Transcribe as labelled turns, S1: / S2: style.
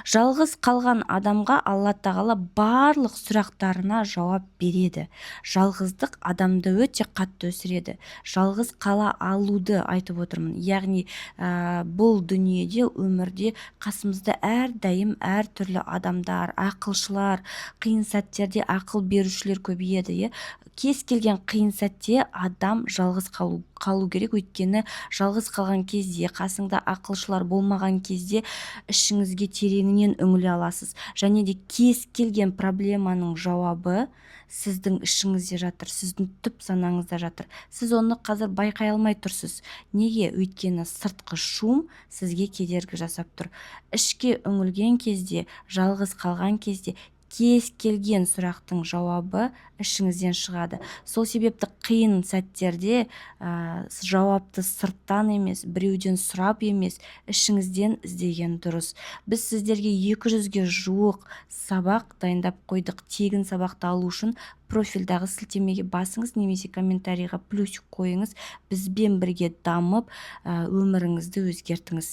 S1: Жалғыз қалған адамға Алла тағала барлық сұрақтарына жауап береді. Жалғыздық адамды өте қатты өсіреді. Жалғыз қала алуды айтып отырмын. Яғни бұл дүниеде, өмірде қасымызда әрдайым әртүрлі адамдар, ақылшылар, қиын сәттерде ақыл берушілер көбейеді. Кез келген қиын сәтте адам жалғыз қалу керек, өйткені жалғыз қалған кезде, қасыңда ақылшылар болмаған кезде ішіңізге тереңінен үңіле аласыз. Және де кез келген проблеманың жауабы сіздің ішіңізде жатыр, сіздің түп санаңызда жатыр. Сіз оны қазір байқай алмай тұрсыз. Неге? Өйткені сыртқы шум сізге кедергі жасап тұр. Ішке үңілген кезде, жалғыз қалған кезде кез келген сұрақтың жауабы ішіңізден шығады. Сол себепті қиын сәттерде жауапты сырттан емес, біреуден сұрап емес, ішіңізден іздеген дұрыс. Біз сіздерге 200-ге жуық сабақ дайындап қойдық. Тегін сабақты алу үшін профильдағы сілтемеге басыңыз, немесе комментарийға плюсик қойыңыз. Бізбен бірге дамып, өміріңізді өзгертіңіз.